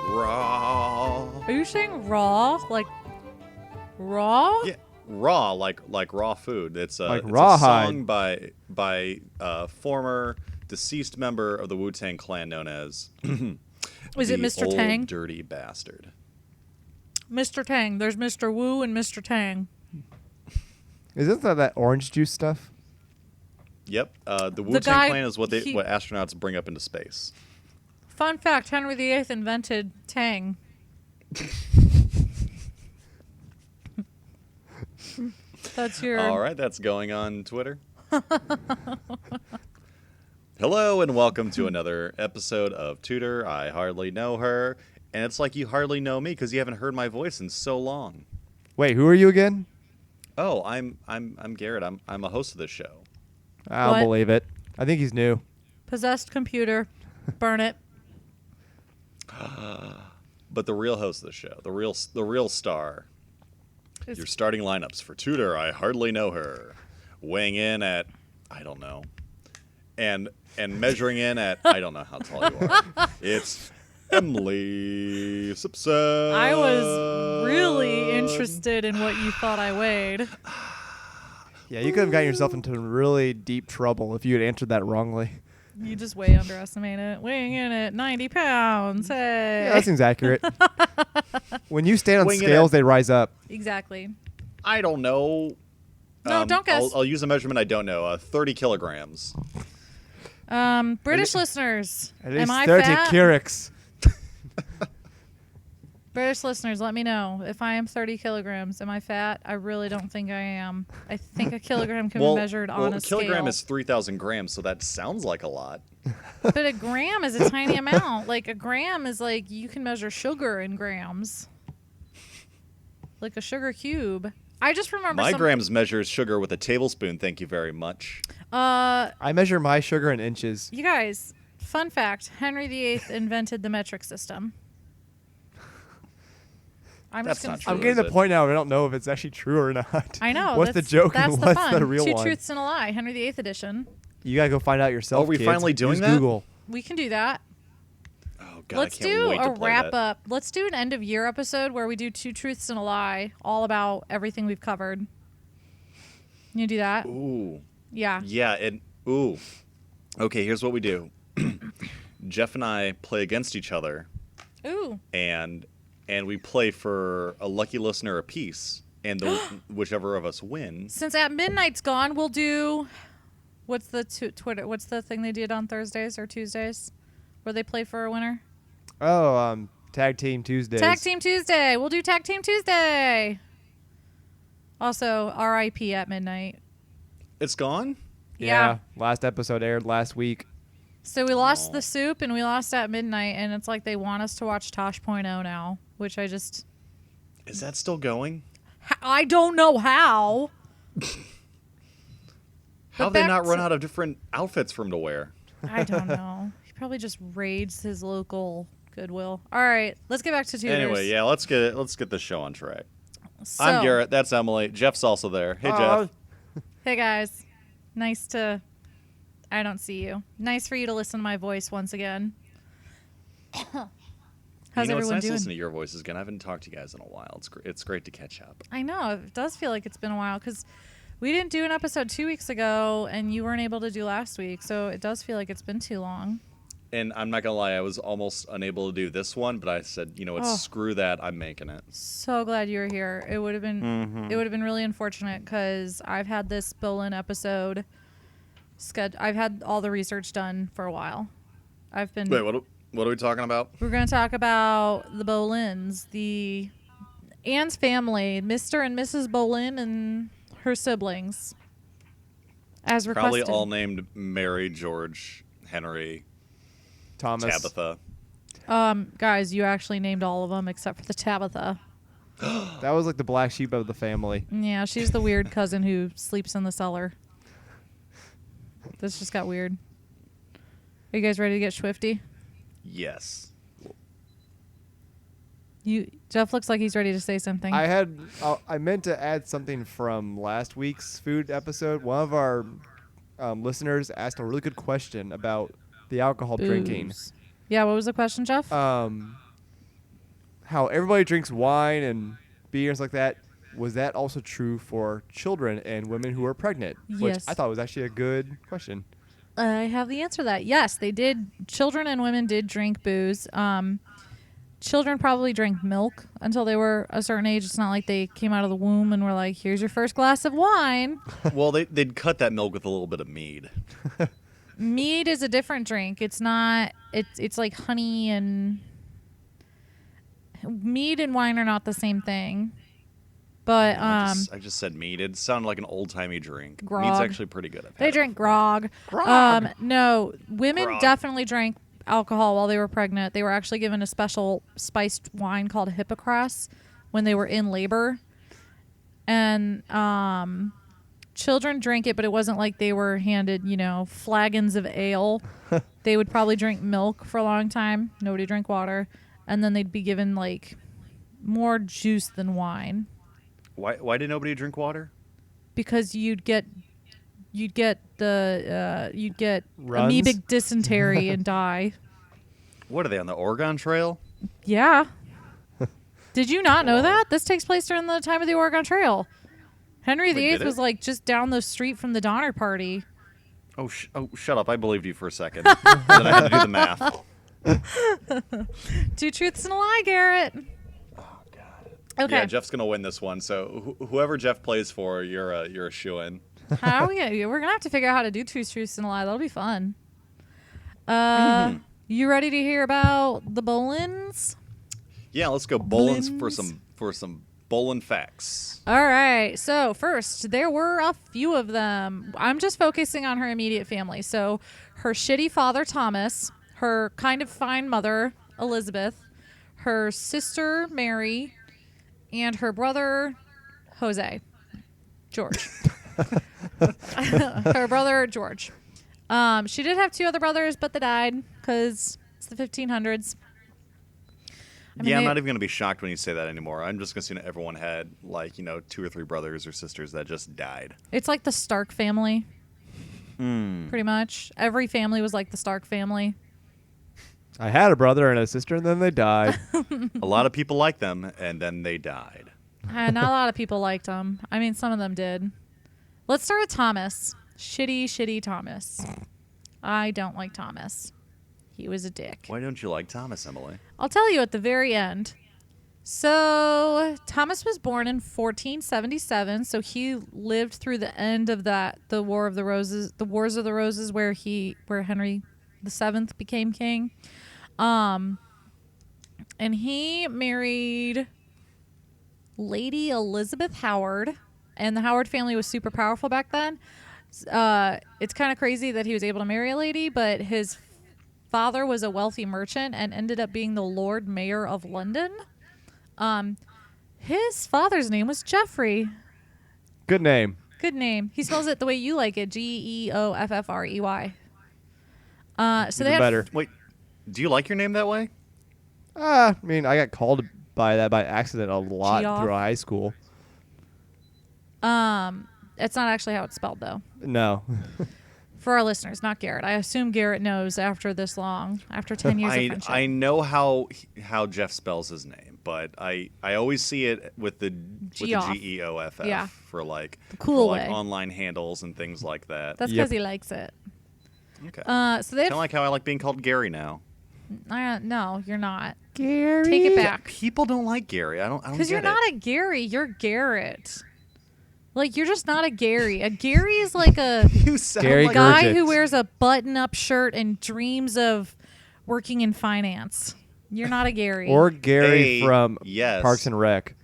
Raw. Are you saying raw? Like raw? Yeah, raw, like raw food. It's Like it's a rawhide. song by former deceased member of the Wu-Tang Clan known as Is it the Mr. Old Tang? Dirty Bastard. Mr. Tang. There's Mr. Wu and Mr. Tang. Isn't that orange juice stuff? Yep, the guy- Wu-Tang Clan is what he- what astronauts bring up into space. Fun fact, Henry VIII invented Tang. That's your... All right, that's going on Twitter. Hello and welcome to another episode of Tutor. I hardly know her, and it's like you hardly know me because you haven't heard my voice in so long. Wait, who are you again? Oh, I'm Garrett. I'm a host of this show. I don't What? believe it. I think he's new. Possessed computer. Burn it. But the real host of the show, the real star. It's- Your starting lineups for Tutor. I hardly know her. Weighing in at I don't know, and measuring in at I don't know how tall you are. It's Emily Simpson. I was really interested in what you thought I weighed. Yeah, you could have gotten yourself into really deep trouble if you had answered that wrongly. You just way underestimate it. Weighing in at 90 pounds. Hey. Yeah, that seems accurate. When you stand on Wing it scales, at- they rise up. Exactly. I don't know. No, don't guess. I'll use a measurement I don't know. 30 kilograms. British listeners, At least am I 30 fat? Keurig. British listeners, let me know if I am 30 kilograms. Am I fat? I really don't think I am. I think a kilogram can be measured on a kilogram scale. is 3,000 grams, so that sounds like a lot. But a gram is a tiny amount. Like a gram is like you can measure sugar in grams. Like a sugar cube. I just remember My grams measures sugar with a tablespoon. Thank you very much. I measure my sugar in inches. You guys, fun fact, Henry VIII invented the metric system. I'm That's just gonna not say true. I'm getting to is the it? point now where I don't know if it's actually true or not. I know. What's the that's- joke That's and the what's fun. the real Two one? truths and a lie. Henry VIII edition. You gotta go find out yourself. Are we kids. finally doing Use that? Google. We can do that. Oh God, Let's I can't do wait to a play wrap that. up. Let's do an end of year episode where we do two truths and a lie, all about everything we've covered. You do that? Ooh, Yeah. yeah, and ooh. Okay, here's what we do. Jeff and I play against each other, Ooh. and we play for a lucky listener apiece, and whichever of us wins. Since At Midnight's gone, we'll do. What's the Twitter? What's the thing they did on Thursdays or Tuesdays, where they play for a winner? Oh, Tag Team Tuesdays. Tag Team Tuesday. We'll do Tag Team Tuesday. Also, R.I.P. At Midnight. It's gone. Yeah. Last episode aired last week. So we lost Aw. the soup and we lost At Midnight, and it's like they want us to watch Tosh.0 now, which I just. Is that still going? I don't know how. How have But they back not run to- out of different outfits for him to wear? I don't know. He probably just raids his local Goodwill. All right, let's get back to tutors. Anyway, yeah, let's get the show on track. So, I'm Garrett. That's Emily. Jeff's also there. Hey, Oh, Jeff. Hey guys, nice to. I don't see you. Nice for you to listen to my voice once again. How's It's everyone nice doing? listening to your voices again. I haven't talked to you guys in a while. It's great to catch up. I know it does feel like it's been a while because we didn't do an episode 2 weeks ago, and you weren't able to do last week, so it does feel like it's been too long. And I'm not gonna lie, I was almost unable to do this one, but I said, you know what, Oh. screw that, I'm making it. So glad you were here. It would have been it would have been really unfortunate because I've had this Boleyn episode. I've had all the research done for a while. I've been. Wait, what are we talking about? We're going to talk about the Boleyns, the Anne's family, Mr. and Mrs. Boleyn, and her siblings. As Probably requested. all named Mary, George, Henry, Thomas. Tabitha. Guys, you actually named all of them except for the Tabitha. That was like the black sheep of the family. Yeah, she's the weird cousin who sleeps in the cellar. This just got weird. Are you guys ready to get swifty? Yes. Jeff looks like he's ready to say something. I meant to add something from last week's food episode. One of our listeners asked a really good question about the alcohol drinking. Booze. Yeah, what was the question, Jeff? how everybody drinks wine and beers like that. Was that also true for children and women who are pregnant? Which Yes. I thought was actually a good question. I have the answer to that. Yes, they did. Children and women did drink booze. Children probably drank milk until they were a certain age. It's not like they came out of the womb and were like, here's your first glass of wine. Well, they'd cut that milk with a little bit of mead. Mead is a different drink. It's not, it's like honey, and mead and wine are not the same thing. But I just said mead. It sounded like an old-timey drink. Grog. Mead's actually pretty good. they drink grog. Grog. No, women Grog. definitely drank alcohol while they were pregnant. They were actually given a special spiced wine called Hippocras when they were in labor. And children drank it, but it wasn't like they were handed, flagons of ale. They would probably drink milk for a long time. Nobody drank water. And then they'd be given like more juice than wine. Why did nobody drink water? Because you'd get Runs? amoebic dysentery and die. What are they, on the Oregon Trail? Yeah. Did you not know that? This takes place during the time of the Oregon Trail. Henry Wait, VIII did was it? like just down the street from the Donner Party. Oh, shut up. I believed you for a second. Then I had to do the math. 2 truths and a lie, Garrett. Oh, God. Okay. Yeah, Jeff's going to win this one. So whoever Jeff plays for, you're a shoo-in. How? Yeah, we're gonna have to figure out how to do 2 truths and a lie. That'll be fun. You ready to hear about the Boleyns? Yeah, let's go Boleyn's Boleyns. for some Boleyn facts. All right. So first, there were a few of them. I'm just focusing on her immediate family. So her shitty father, Thomas, her kind of fine mother, Elizabeth, her sister, Mary, and her brother, George. Her brother, George. She did have 2 other brothers, but they died because it's the 1500s. I mean, I'm they- not even going to be shocked when you say that anymore. I'm just going to assume that everyone had, 2 or 3 brothers or sisters that just died. It's like the Stark family, pretty much. Every family was like the Stark family. I had a brother and a sister, and then they died. A lot of people liked them, and then they died. Not a lot of people liked them. I mean, some of them did. Let's start with Thomas. Shitty Thomas. I don't like Thomas. He was a dick. Why don't you like Thomas, Emily? I'll tell you at the very end. So Thomas was born in 1477, so he lived through the end of the Wars of the Roses, where Henry VII became king. And he married Lady Elizabeth Howard, and the Howard family was super powerful back then. It's kind of crazy that he was able to marry a lady, but his father was a wealthy merchant and ended up being the Lord Mayor of London. His father's name was Geoffrey. Good name. Good name. He spells it the way you like it, Geoffrey. So they Even had better. Wait, do you like your name that way? I mean, I got called by that by accident a lot Geoff. through high school. It's not actually how it's spelled though. No. For our listeners, not Garrett. I assume Garrett knows after this long, after 10 years of friendship. I know how Jeff spells his name, but I always see it with the Geoff. Geoff Yeah. for cool for way. online handles and things like that. That's Yep. because he likes it. Okay. So they Kind of like how I like being called Gary now. no, you're not. Gary. Take it back. People don't like Gary. I don't Because get you're not it. a Gary. You're Garrett. Like, you're just not a Gary. A Gary is like a You sound Gary like Gar- guy Gurgit. who wears a button-up shirt and dreams of working in finance. You're not a Gary. Or Gary Hey, from yes. Parks and Rec.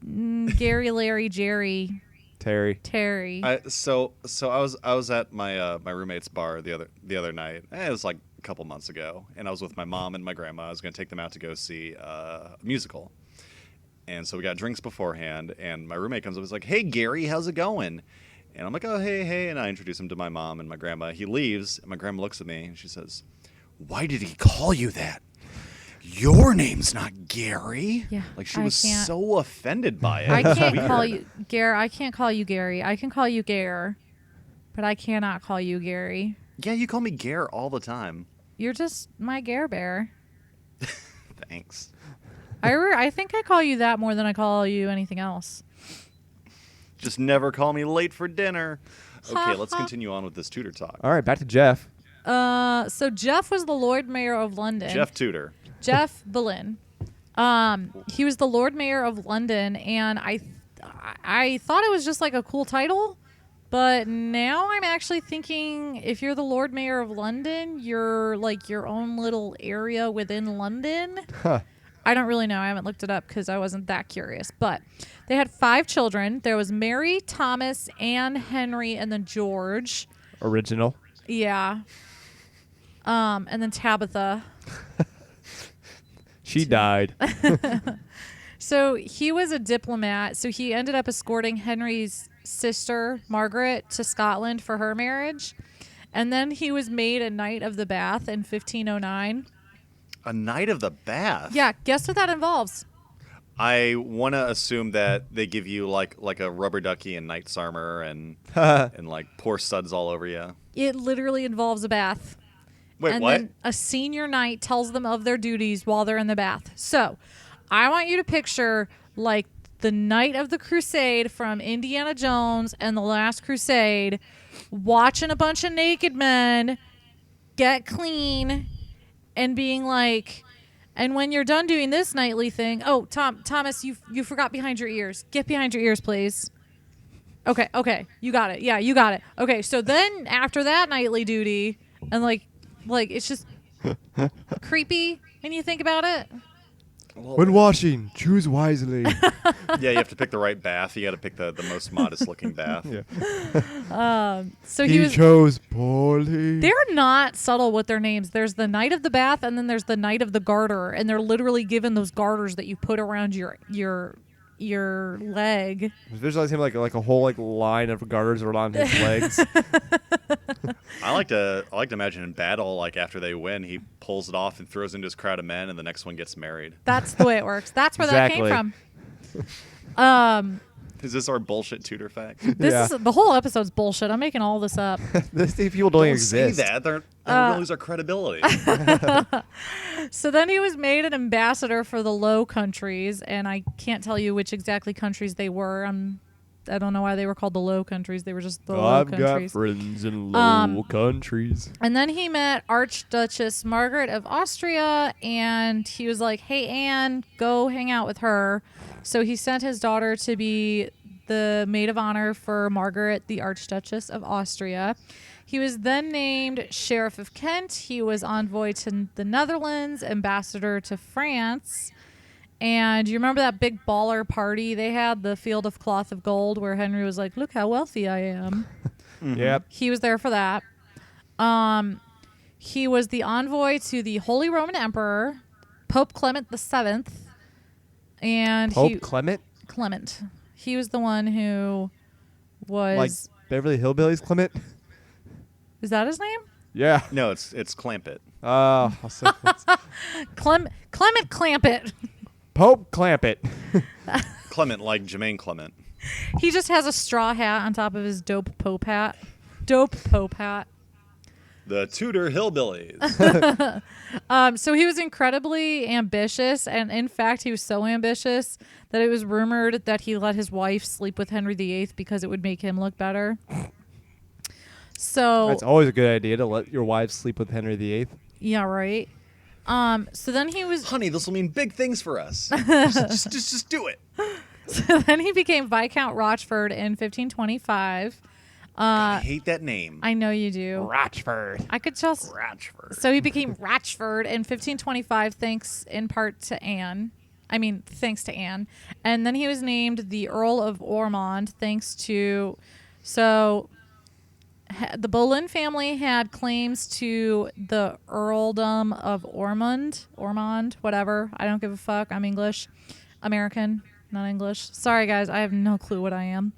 Gary, Larry, Jerry, Terry. Terry. So I was at my my roommate's bar the other night. It was like a couple months ago, and I was with my mom and my grandma. I was going to take them out to go see a musical, and so we got drinks beforehand. And my roommate comes up and is like, "Hey Gary, how's it going?" And I'm like, "Oh hey," and I introduce him to my mom and my grandma. He leaves, and my grandma looks at me and she says, "Why did he call you that? Your name's not Gary." Yeah, Like she I was can't- so offended by it. I It was can't weird. call you Gary. I can't call you Gary. I can call you Gare, but I cannot call you Gary. Yeah, you call me Gare all the time. You're just my Gare Bear. Thanks. I think I call you that more than I call you anything else. Just never call me late for dinner. Okay, let's continue on with this Tudor talk. All right, back to Jeff. So Jeff was the Lord Mayor of London. Jeff Tudor. Jeff Boleyn. He was the Lord Mayor of London, and I thought it was just like a cool title, but now I'm actually thinking if you're the Lord Mayor of London, you're like your own little area within London. Huh. I don't really know. I haven't looked it up because I wasn't that curious. But they had 5 children. There was Mary, Thomas, Anne, Henry, and then George. Original. Yeah. And then Tabitha. She died. So he was a diplomat. So he ended up escorting Henry's sister, Margaret, to Scotland for her marriage. And then he was made a Knight of the Bath in 1509. A Knight of the Bath? Yeah, guess what that involves? I want to assume that they give you like a rubber ducky and knight's armor and like pour suds all over you. It literally involves a bath. Wait, and what? then a senior knight tells them of their duties while they're in the bath. So I want you to picture like the Knight of the Crusade from Indiana Jones and the Last Crusade watching a bunch of naked men get clean and being like, and when you're done doing this nightly thing, oh, Thomas, you forgot behind your ears. Get behind your ears, please. Okay, you got it. Yeah, you got it. Okay, so then after that nightly duty, and like it's just creepy when you think about it. When washing, choose wisely. Yeah, you have to pick the right bath. You got to pick the most modest looking bath. Yeah. So He chose poorly. They're not subtle with their names. There's the Knight of the Bath, and then there's the Knight of the Garter, and they're literally given those garters that you put around your leg. Visualize him like a whole line of garters around his legs. I like to imagine in battle, like after they win, he pulls it off and throws into his crowd of men, and the next one gets married. That's the way it works. That's where that came from. Is this our bullshit Tudor fact? This is the whole episode's bullshit. I'm making all this up. These people don't exist. Say that. We're gonna lose our credibility. So then he was made an ambassador for the Low Countries, and I can't tell you which exactly countries they were. I don't know why they were called the Low Countries. They were just the Low I've Countries. got friends in low countries. And then he met Archduchess Margaret of Austria, and he was like, hey, Anne, go hang out with her. So he sent his daughter to be the maid of honor for Margaret, the Archduchess of Austria. He was then named Sheriff of Kent. He was envoy to the Netherlands, ambassador to France. And you remember that big baller party they had, the Field of Cloth of Gold, where Henry was like, look how wealthy I am. Mm-hmm. Yep. He was there for that. He was the envoy to the Holy Roman Emperor, Pope Clement VII. And Pope Clement? Clement. He was the one who was... Like Beverly Hillbillies Clement? Is that his name? Yeah. No, it's Clampett. Oh. Clement Clampett. Pope Clampett. Clement, like Jermaine Clement. He just has a straw hat on top of his dope Pope hat. Dope Pope hat. The Tudor Hillbillies. So he was incredibly ambitious, and in fact, he was so ambitious that it was rumored that he let his wife sleep with Henry VIII because it would make him look better. So That's always a good idea to let your wife sleep with Henry VIII. yeah, right. So then he was. Honey, this will mean big things for us. just do it. So then he became Viscount Rochford in 1525. I hate that name. I know you do. Rochford. I could just. Rochford. So he became Rochford in 1525, thanks in part to Anne. Thanks to Anne. And then he was named the Earl of Ormond, thanks to. So the Boleyn family had claims to the earldom of Ormond, whatever. I don't give a fuck. I'm English. American, not English. Sorry, guys. I have no clue what I am.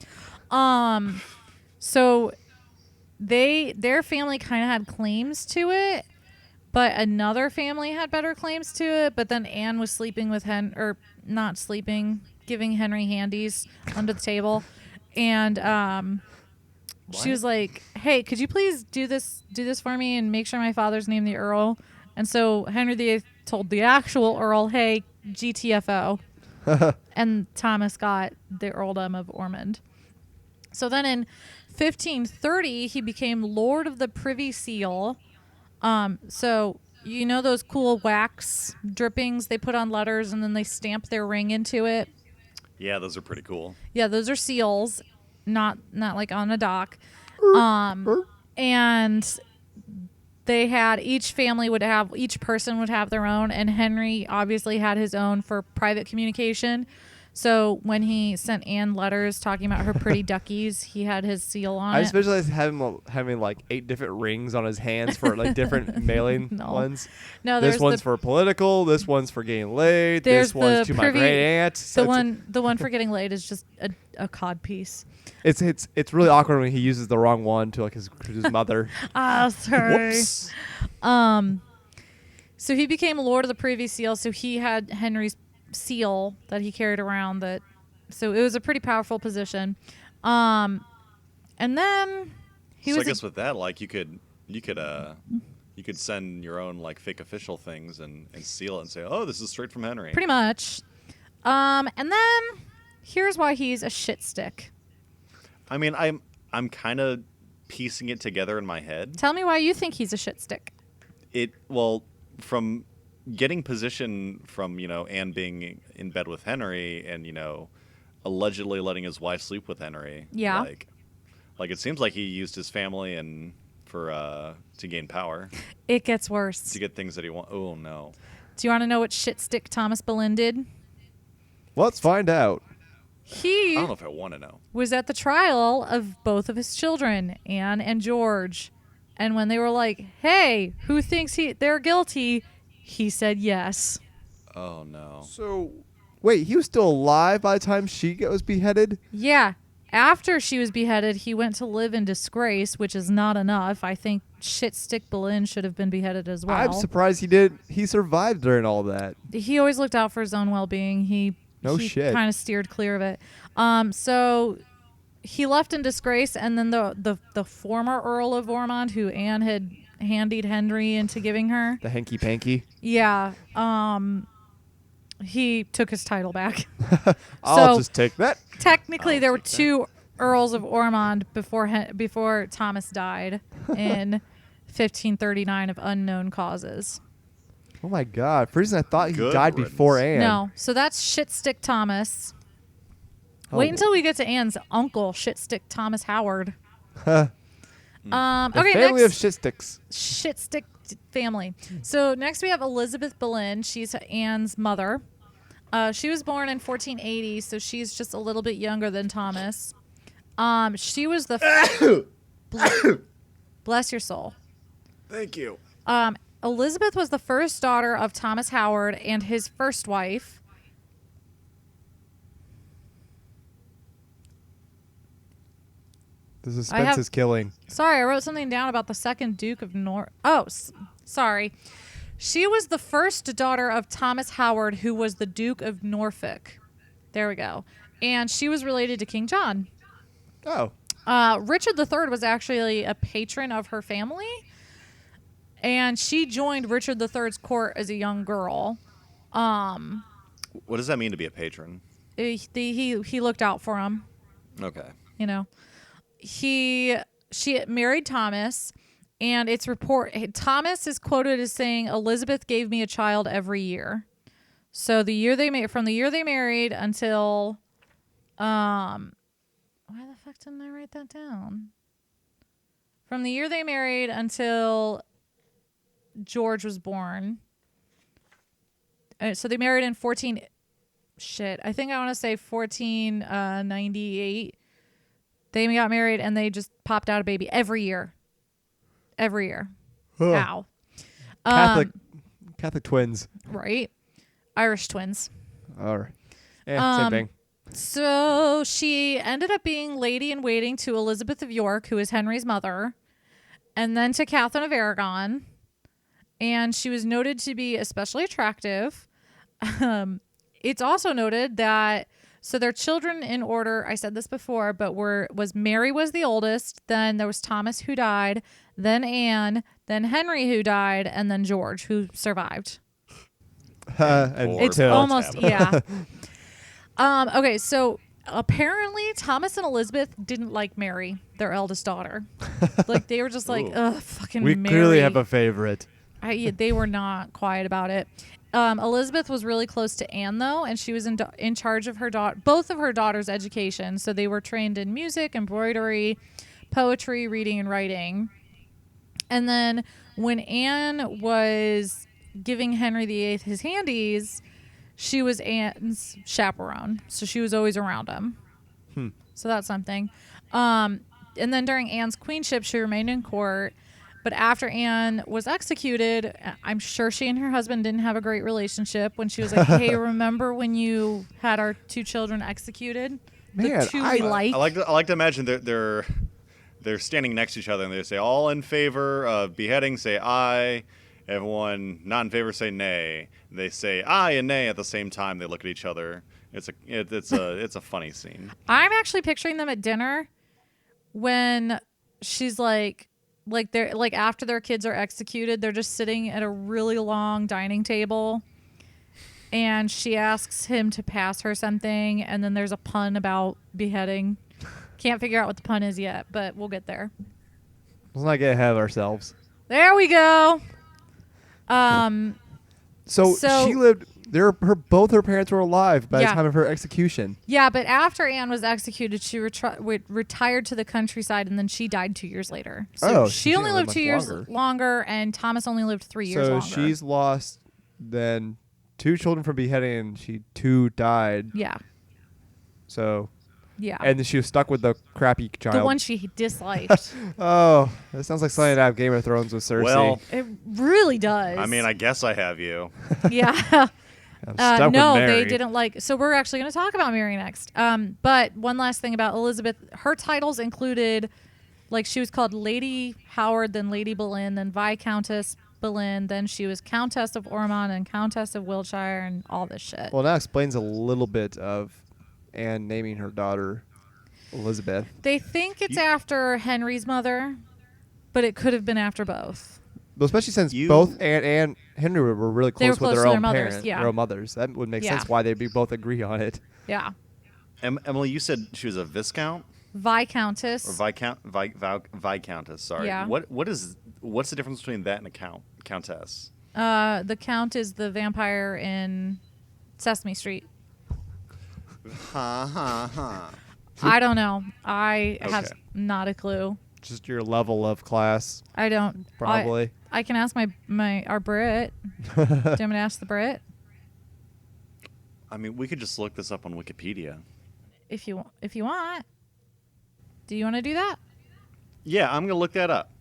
So their family kind of had claims to it, but another family had better claims to it. But then Anne was sleeping with not sleeping, giving Henry handies under the table. And she was like, hey, could you please do this for me and make sure my father's named the Earl? And so Henry VIII told the actual Earl, hey, GTFO. And Thomas got the earldom of Ormond. So then in 1530, he became Lord of the Privy Seal. So you know those cool wax drippings they put on letters and then they stamp their ring into it? Yeah, those are pretty cool. Yeah, those are seals, not like on a dock. And they had each person would have their own, and Henry obviously had his own for private communication. So when he sent Anne letters talking about her pretty duckies, he had his seal on I it. just visualize having like 8 different rings on his hands for like different mailing ones. No, this there's one's for political. This one's for getting laid. There's This one's the to my privy- great aunt. the one for getting laid is just a cod piece. It's really awkward when he uses the wrong one to like his mother. Ah, sorry. Whoops. So he became Lord of the Privy Seal. So he had Henry's seal that he carried around. So it was a pretty powerful position. And then he So was. I guess with that, like you could send your own like fake official things and seal it and say, oh, this is straight from Henry. Pretty much. And then here's why he's a shit stick. I mean, I'm kind of piecing it together in my head. Tell me why you think he's a shit stick. From getting position from, Anne being in bed with Henry and, allegedly letting his wife sleep with Henry. Yeah. Like it seems like he used his family and to gain power. It gets worse. To get things that he wants. Oh, no. Do you want to know what shit stick Thomas Boleyn did? Let's find out. He I don't know if I want to know. was at the trial of both of his children, Anne and George. And when they were like, hey, who thinks they're guilty? He said yes. Oh, no. So, wait, he was still alive by the time she was beheaded? Yeah. After she was beheaded, he went to live in disgrace, which is not enough. I think shit stick Boleyn should have been beheaded as well. I'm surprised he did. He survived during all that. He always looked out for his own well-being. He kind of steered clear of it. So he left in disgrace, and then the former Earl of Ormond, who Anne had handied Henry into giving her, The hanky panky. yeah, he took his title back. I'll just take that. Technically, there were 2 Earls of Ormond before Thomas died in 1539 of unknown causes. Oh my God! For some reason, I thought he Good died riddance. before Anne. No, so that's Shitstick Thomas. Oh. Wait until we get to Anne's uncle, Shitstick Thomas Howard. The Okay, family of next, shit sticks. Shitstick family. So next we have Elizabeth Boleyn. She's Anne's mother. She was born in 1480, so she's just a little bit younger than Thomas. She was the bless your soul. Thank you. Elizabeth was the first daughter of Thomas Howard and his first wife. The suspense is killing. Sorry, I wrote something down about the second Duke of sorry. She was the first daughter of Thomas Howard, who was the Duke of Norfolk. There we go. And she was related to King John. Oh. Richard III was actually a patron of her family. And she joined Richard III's court as a young girl. What does that mean to be a patron? He looked out for him. Okay. She married Thomas, and Thomas is quoted as saying, Elizabeth gave me a child every year. So from the year they married until why the fuck didn't I write that down? From the year they married until George was born. So they married in 1498. They got married and they just popped out a baby every year. Huh. Ow. Catholic twins. Right. Irish twins. All right. Same thing. So she ended up being lady in waiting to Elizabeth of York, who is Henry's mother, and then to Catherine of Aragon. And she was noted to be especially attractive. It's also noted that their children in order, I said this before, but Mary was the oldest, then there was Thomas who died, then Anne, then Henry who died, and then George who survived. And Poor It's Tilt. almost Tabitha. Okay, so apparently Thomas and Elizabeth didn't like Mary, their eldest daughter. Like they were just like, Ooh. ugh, fucking We Mary. clearly have a favorite. Yeah, they were not quiet about it. Elizabeth was really close to Anne though, and she was in charge of both of her daughters' education. So they were trained in music, embroidery, poetry, reading, and writing. And then when Anne was giving Henry VIII his handies, she was Anne's chaperone, so she was always around him. So that's something. And then during Anne's queenship, she remained in court. But after Anne was executed, I'm sure she and her husband didn't have a great relationship when she was like, hey, remember when you had our 2 children executed? Man, the 2 I we like. I like to imagine they're standing next to each other and they say all in favor of beheading say aye. Everyone not in favor say nay. They say aye and nay at the same time. They look at each other. It's a funny scene. I'm actually picturing them at dinner when she's like they're like after their kids are executed, they're just sitting at a really long dining table and she asks him to pass her something and then there's a pun about beheading. Can't figure out what the pun is yet, but we'll get there. Let's not get ahead of ourselves. There we go. So she lived. Both her parents were alive by Yeah. the time of her execution. Yeah, but after Anne was executed, she retired to the countryside, and then she died 2 years later. So Oh, she she only didn't live lived 2 years much longer, and Thomas only lived 3 years So longer. she's lost then 2 children from beheading, and 2 died. Yeah, So yeah. and then she was stuck with the crappy child. The one she disliked. Oh, that sounds like something out of Game of Thrones with Cersei. Well, It really does. I mean, I guess I have you. yeah. I'm stuck No, with Mary. they didn't like. So we're actually going to talk about Mary next. But one last thing about Elizabeth, her titles included, like she was called Lady Howard, then Lady Boleyn, then Viscountess Boleyn, then she was Countess of Ormond and Countess of Wiltshire, and all this shit. Well, that explains a little bit of Anne naming her daughter Elizabeth. They think it's You- after Henry's mother, but it could have been after both. Well, especially since You- both Anne and Henry were really They were close with close their to their own mothers, parents, yeah. their own mothers. That would make Yeah. sense why they'd both agree on it. Yeah. Emily, you said she was a viscount Viscountess. or viscountess. Sorry. Yeah. What's the difference between that and a countess? The Count is the vampire in Sesame Street. I don't know. I have Okay. not a clue. Just your level of class, I don't. probably. I can ask our Brit. Do you want me to ask the Brit? I mean, we could just look this up on Wikipedia. If you want. Do you want to do that? Yeah, I'm gonna look that up.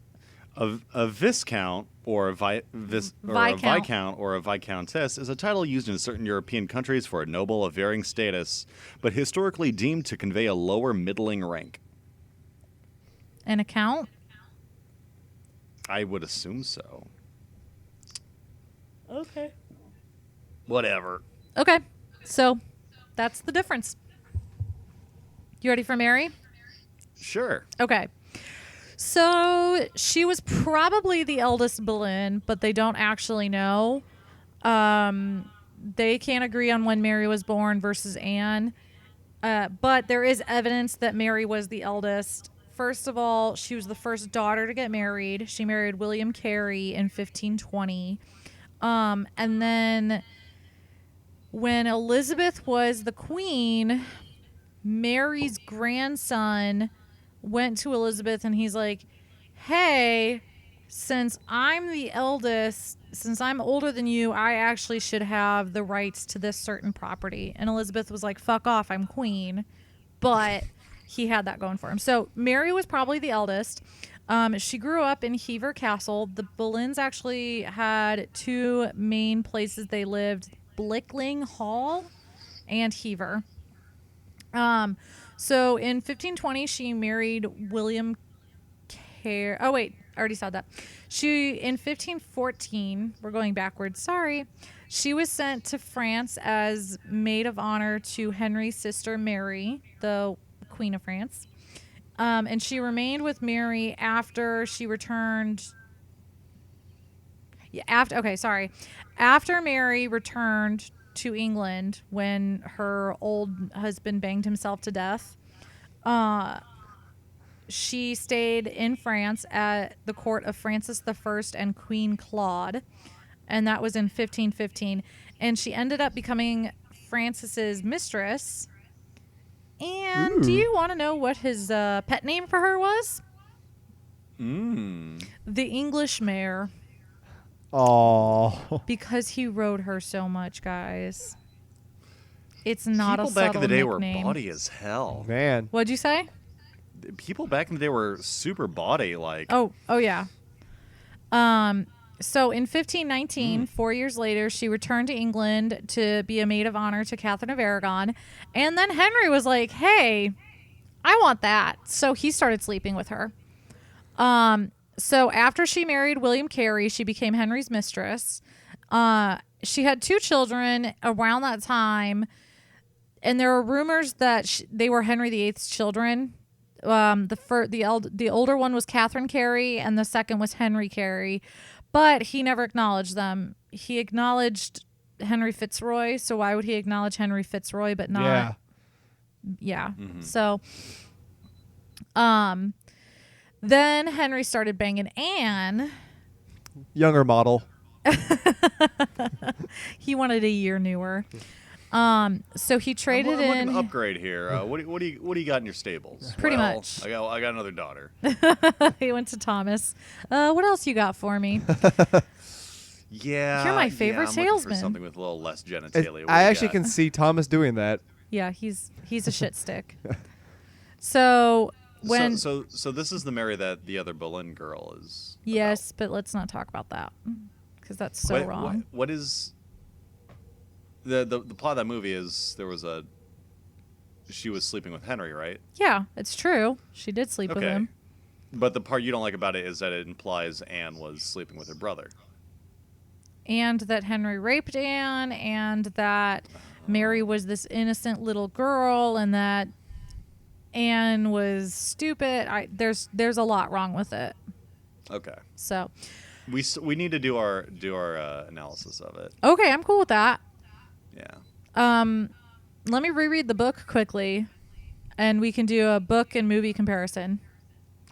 A viscount or a viscount or a viscountess is a title used in certain European countries for a noble of varying status, but historically deemed to convey a lower middling rank. An account? I would assume so. Okay. Whatever. Okay. So that's the difference. You ready for Mary? Sure. Okay. So she was probably the eldest Boleyn, but they don't actually know. They can't agree on when Mary was born versus Anne. But there is evidence that Mary was the eldest. First of all, she was the first daughter to get married. She married William Carey in 1520. And then when Elizabeth was the queen, Mary's grandson went to Elizabeth and he's like, hey, since I'm the eldest, since I'm older than you, I actually should have the rights to this certain property. And Elizabeth was like, fuck off, I'm queen. But he had that going for him. So Mary was probably the eldest. She grew up in Hever Castle. The Boleyns actually had 2 main places they lived, Blickling Hall and Hever. So in 1520, she married William Carey. Oh, wait, I already said that. In 1514, we're going backwards, sorry. She was sent to France as maid of honor to Henry's sister Mary, the Queen of France. And she remained with Mary after she returned. After after Mary returned to England when her old husband banged himself to death, she stayed in France at the court of Francis I and Queen Claude, and that was in 1515. And she ended up becoming Francis's mistress. And do you want to know what his pet name for her was? The English Mare. Oh. Because he rode her so much, guys. It's not People a subtle back in the day nickname. were bawdy as hell. Man. What'd you say? People back in the day were super bawdy, like. Oh yeah. So in 1519, 4 years later, she returned to England to be a maid of honor to Catherine of Aragon. And then Henry was like, hey, I want that. So he started sleeping with her. So after she married William Carey, she became Henry's mistress. She had 2 children around that time. And there are rumors that they were Henry VIII's children. The older one was Catherine Carey, and the second was Henry Carey. But he never acknowledged them. He acknowledged Henry Fitzroy, so why would he acknowledge Henry Fitzroy but not? Yeah. So, then Henry started banging Anne. Younger model. He wanted a year newer. So he traded I'm in. looking to upgrade here. What do you got in your stables? Pretty Well, much. I got another daughter. He went to Thomas. What else you got for me? Yeah, You're my favorite I'm looking salesman. for something with a little less genitalia. What I do you actually got? can see Thomas doing that. Yeah, he's a shit stick. So when So this is the Mary that the other Boleyn girl is. yes, but let's not talk about that because that's so wrong. What is the plot of that movie? Is she was sleeping with Henry, right? Yeah, it's true. She did sleep with him. But the part you don't like about it is that it implies Anne was sleeping with her brother. And that Henry raped Anne, and that Mary was this innocent little girl, and that Anne was stupid. There's a lot wrong with it. Okay. So We need to do our analysis of it. okay, I'm cool with that. Yeah. Let me reread the book quickly, and we can do a book and movie comparison.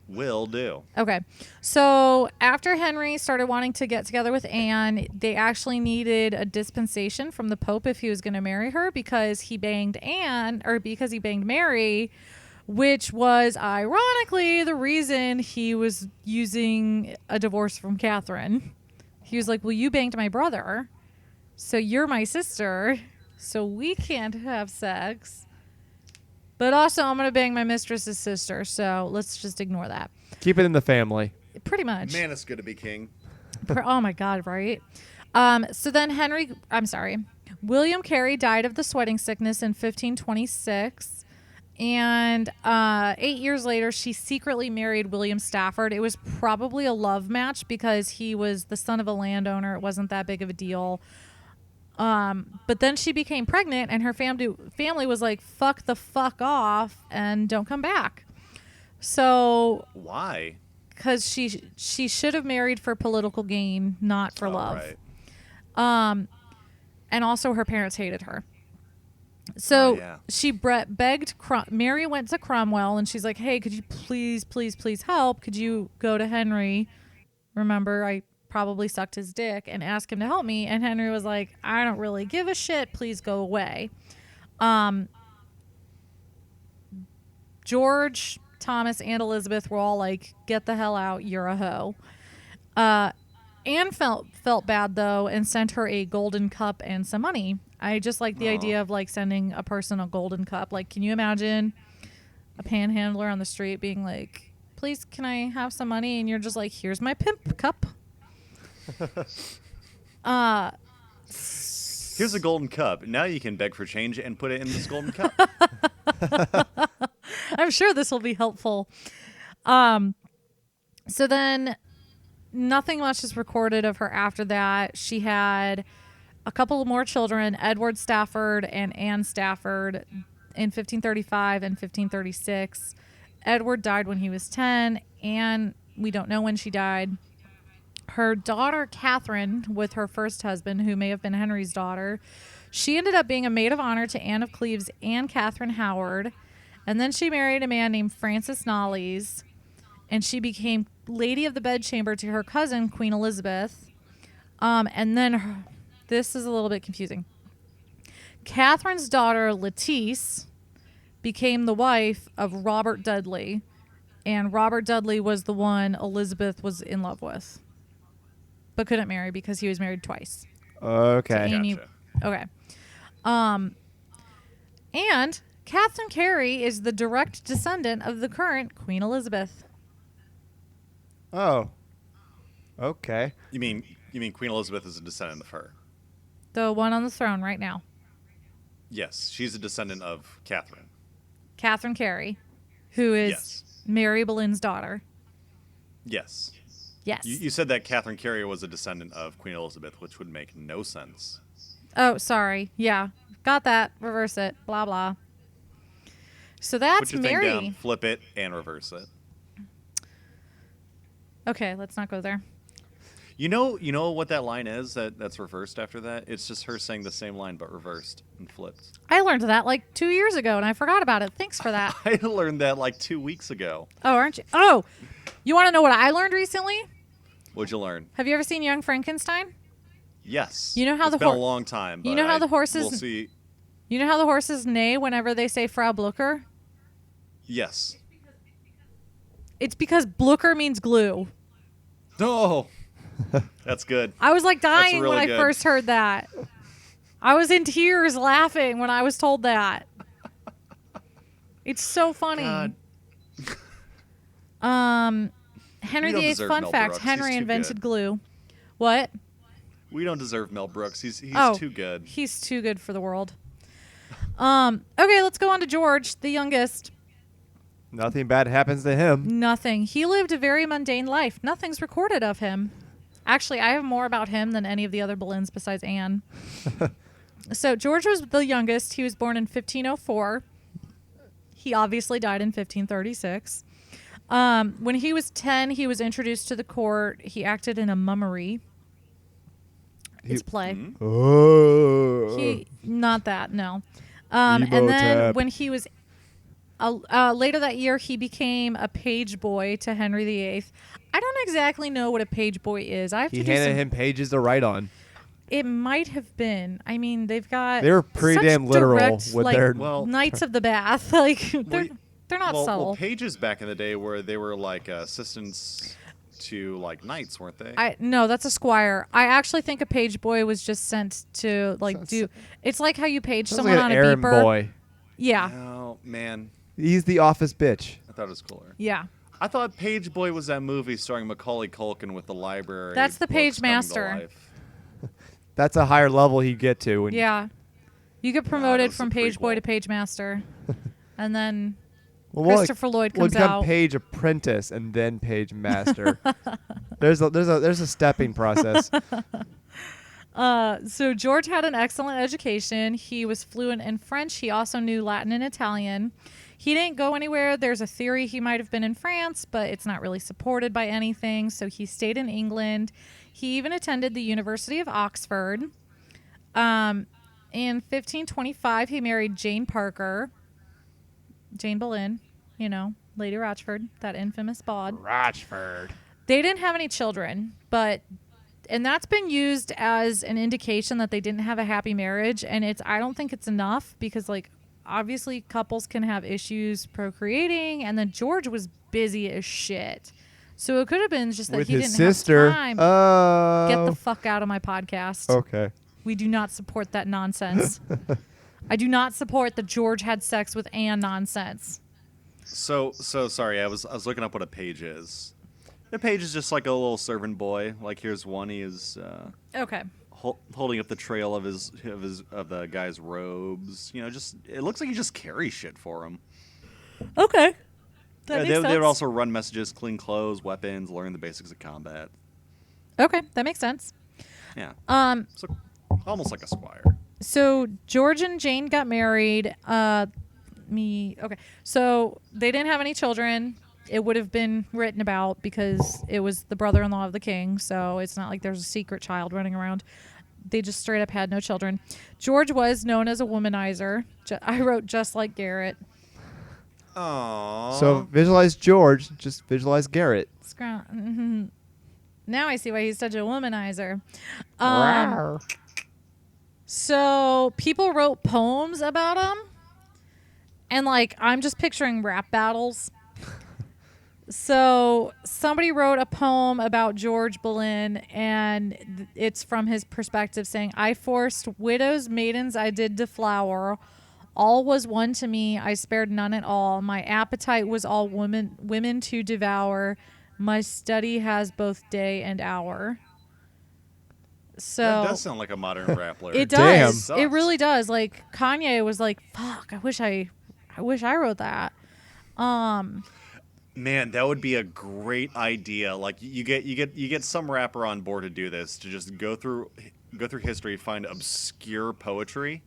Will do. Okay. So after Henry started wanting to get together with Anne, they actually needed a dispensation from the Pope if he was going to marry her because he banged Mary, which was ironically the reason he was using a divorce from Catherine. He was like, well, you banged my brother, so you're my sister, so we can't have sex. But also, I'm going to bang my mistress's sister, so let's just ignore that. Keep it in the family. Pretty much. Man, it's good to be king. Oh, my God, right? So then William Carey died of the sweating sickness in 1526. And 8 years later, she secretly married William Stafford. It was probably a love match because he was the son of a landowner. It wasn't that big of a deal. But then she became pregnant, and her family was like, fuck the fuck off and don't come back. So Why? because she should have married for political gain, not for love. Right. And also her parents hated her. So yeah. she begged Mary went to Cromwell, and she's like, hey, could you please help? Could you go to Henry? Remember, I probably sucked his dick, and ask him to help me. And Henry was like, I don't really give a shit. Please go away. George, Thomas, and Elizabeth were all like, get the hell out. You're a hoe. Anne felt bad, though, and sent her a golden cup and some money. I just like the idea of like sending a person a golden cup. Like, can you imagine a panhandler on the street being like, please, can I have some money? And you're just like, here's my pimp cup. Here's a golden cup. Now you can beg for change and put it in this golden cup. I'm sure this will be helpful. So then nothing much is recorded of her after that. She had a couple more children, Edward Stafford and Anne Stafford, in 1535 and 1536. Edward died when he was 10. Anne, we don't know when she died. Her daughter, Catherine, with her first husband, who may have been Henry's daughter, she ended up being a maid of honor to Anne of Cleves and Catherine Howard. And then she married a man named Francis Knollys, and she became Lady of the Bedchamber to her cousin, Queen Elizabeth. And then this is a little bit confusing. Catherine's daughter, Lettice, became the wife of Robert Dudley, and Robert Dudley was the one Elizabeth was in love with, but couldn't marry because he was married twice. Okay. Amy, Gotcha. okay. And Catherine Carey is the direct descendant of the current Queen Elizabeth. Oh. Okay. You mean Queen Elizabeth is a descendant of her? The one on the throne right now. Yes, she's a descendant of Catherine. Catherine Carey, who is Yes. Mary Boleyn's daughter. Yes. Yes. You said that Catherine Carey was a descendant of Queen Elizabeth, which would make no sense. Oh, sorry. Yeah. Got that. Reverse it. Blah, blah. So that's Put your Mary. thing down, flip it, and reverse it. Okay, let's not go there. You know what that line is that's reversed after that? It's just her saying the same line but reversed and flipped. I learned that like 2 years ago, and I forgot about it. Thanks for that. I learned that like 2 weeks ago. Oh, aren't you? Oh, you want to know what I learned recently? What'd you learn? Have you ever seen Young Frankenstein? Yes. You know how it's the been a hor- long time. But You know how the horses- We'll see. You know how the horses neigh whenever they say Frau Blucher? Yes. It's because Blucher means glue. Oh, that's good. I was like dying really when I good. first heard that. I was in tears laughing when I was told that. It's so funny. God. Henry We don't VIII, deserve fun Mel fact, Brooks. Henry He's too invented good. glue. What? We don't deserve Mel Brooks. He's Oh. too good. He's too good for the world. Okay, let's go on to George, the youngest. Nothing bad happens to him. Nothing. He lived a very mundane life. Nothing's recorded of him. Actually, I have more about him than any of the other Boleyns besides Anne. So George was the youngest. He was born in 1504. He obviously died in 1536. When he was 10, he was introduced to the court. He acted in a mummery. It's play. Oh. Not that, no. And Emo then tap. when he was later that year, he became a page boy to Henry VIII. I don't exactly know what a page boy is. I have He to do handed some. him pages to write on. It might have been. I mean, they've got. They were pretty such damn literal direct, with like, their. Well- Knights of the Bath. Like they're not subtle. Well, pages back in the day where they were like assistants to like knights, weren't they? No, that's a squire. I actually think a page boy was just sent to like Sounds- do. It's like how you page Sounds someone like on an a errand beeper. boy. Yeah, Oh man, He's the office bitch. I thought it was cooler. yeah. I thought Page Boy was that movie starring Macaulay Culkin with the library. That's the books Page coming to Master. life. That's a higher level he'd get to. When Yeah. You get that promoted was from the page boy prequel. to page master. And then Well, Christopher Lloyd we'll comes become out. page apprentice and then page master. there's a stepping process. So George had an excellent education. He was fluent in French. He also knew Latin and Italian. He didn't go anywhere. There's a theory he might have been in France, but it's not really supported by anything. So he stayed in England. He even attended the University of Oxford. In 1525, he married Jane Parker. Jane Boleyn, Lady Rochford, that infamous bawd. Rochford. They didn't have any children, and that's been used as an indication that they didn't have a happy marriage. And I don't think it's enough because, like, obviously couples can have issues procreating, and then George was busy as shit. So it could have been just that With he his didn't sister. have time. Oh. Get the fuck out of my podcast. Okay. We do not support that nonsense. I do not support the George had sex with Anne nonsense. So sorry. I was looking up what a page is. A page is just like a little servant boy. Like here's one. He is Okay. holding up the trail of the guy's robes. Just it looks like he just carries shit for him. Okay. That makes They sense. would also run messages, clean clothes, weapons, learn the basics of combat. Okay, that makes sense. Yeah. Um, So almost like a squire. So George and Jane got married. Okay. So they didn't have any children. it would have been written about because it was the brother-in-law of the king. So it's not like there's a secret child running around. They just straight up had no children. George was known as a womanizer. I wrote just like Garrett. Aww. So visualize George, just visualize Garrett. Now I see why he's such a womanizer. Rawr. So people wrote poems about him. And like, I'm just picturing rap battles. So somebody wrote a poem about George Boleyn, and it's from his perspective saying, I forced widows, maidens I did deflower. All was one to me, I spared none at all. My appetite was all women to devour. My study has both day and hour. So that does sound like a modern rap lyric. it does. It really does. Like Kanye was like, fuck, I wish I wrote that. Man, that would be a great idea. Like you get some rapper on board to do this, to just go through history, find obscure poetry,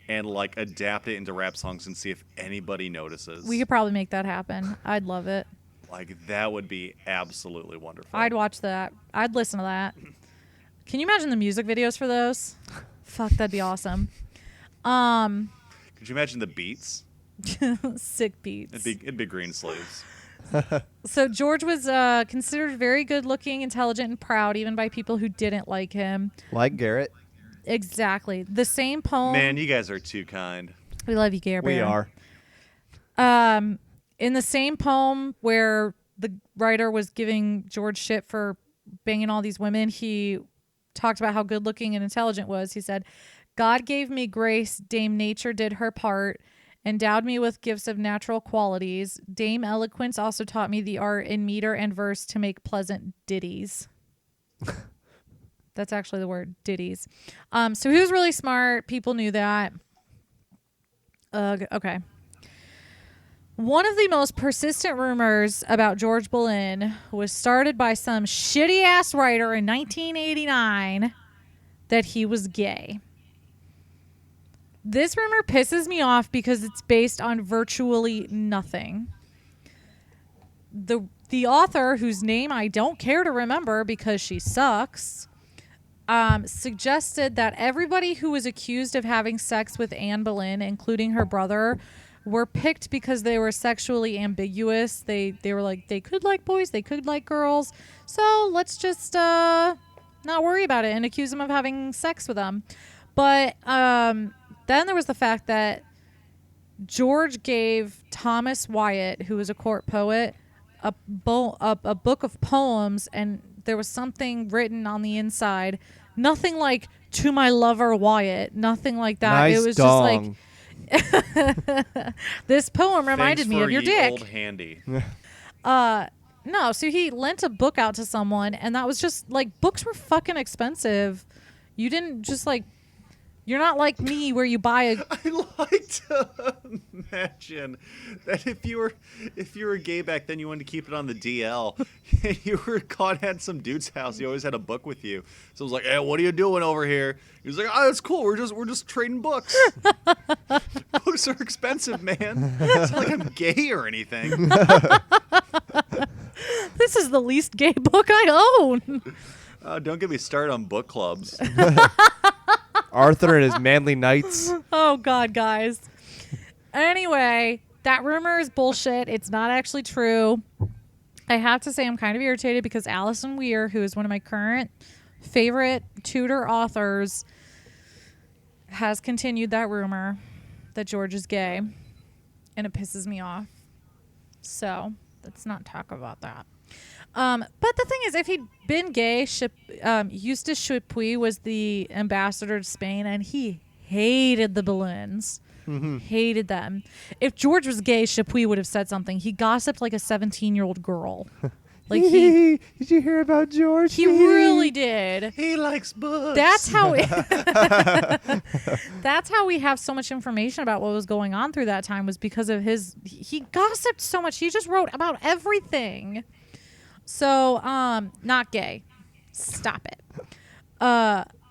and like adapt it into rap songs and see if anybody notices. We could probably make that happen. I'd love it. Like that would be absolutely wonderful. I'd watch that. I'd listen to that. Can you imagine the music videos for those? Fuck, that'd be awesome. Could you imagine the beats? Sick beats. It'd be Green Slaves. So George was considered very good looking, intelligent, and proud, even by people who didn't like him. Like Garrett. Exactly. The same poem. Man, you guys are too kind. We love you, Gabriel. We are. In the same poem where the writer was giving George shit for banging all these women, he talked about how good looking and intelligent was. He said, God gave me grace, Dame Nature did her part, endowed me with gifts of natural qualities. Dame Eloquence also taught me the art in meter and verse to make pleasant ditties. That's actually the word, ditties. So he was really smart. People knew that. Okay. One of the most persistent rumors about George Boleyn was started by some shitty-ass writer in 1989 that he was gay. This rumor pisses me off because it's based on virtually nothing. The author, whose name I don't care to remember because she sucks, suggested that everybody who was accused of having sex with Anne Boleyn, including her brother, were picked because they were sexually ambiguous. They were like, they could like boys, they could like girls. So let's just not worry about it and accuse them of having sex with them. But then there was the fact that George gave Thomas Wyatt, who was a court poet, a book of poems, and there was something written on the inside. Nothing like, to my lover Wyatt. Nothing like that. Nice it was dong. just like, this poem reminded me of your dick. Old handy. No, so he lent a book out to someone, and that was just like, books were fucking expensive. You didn't just like, you're not like me where you buy a. I like to imagine that if you were gay back then, you wanted to keep it on the DL, and you were caught at some dude's house. You always had a book with you, so it was like, "Hey, what are you doing over here?" He was like, "Oh, it's cool. We're just trading books. Books are expensive, man. It's not like I'm gay or anything." This is the least gay book I own. Don't get me started on book clubs. Arthur and his manly knights. Oh, God, guys. Anyway, that rumor is bullshit. It's not actually true. I have to say I'm kind of irritated because Alison Weir, who is one of my current favorite Tudor authors, has continued that rumor that George is gay, and it pisses me off. So let's not talk about that. But the thing is, if he'd been gay, Eustace Chapuis was the ambassador to Spain, and he hated the Boleyns. Hated them. If George was gay, Chapuis would have said something. He gossiped like a 17-year-old girl. Like did you hear about George? He really did. He likes books. That's how that's how we have so much information about what was going on through that time, was because of he gossiped so much. He just wrote about everything. So, not gay. Stop it.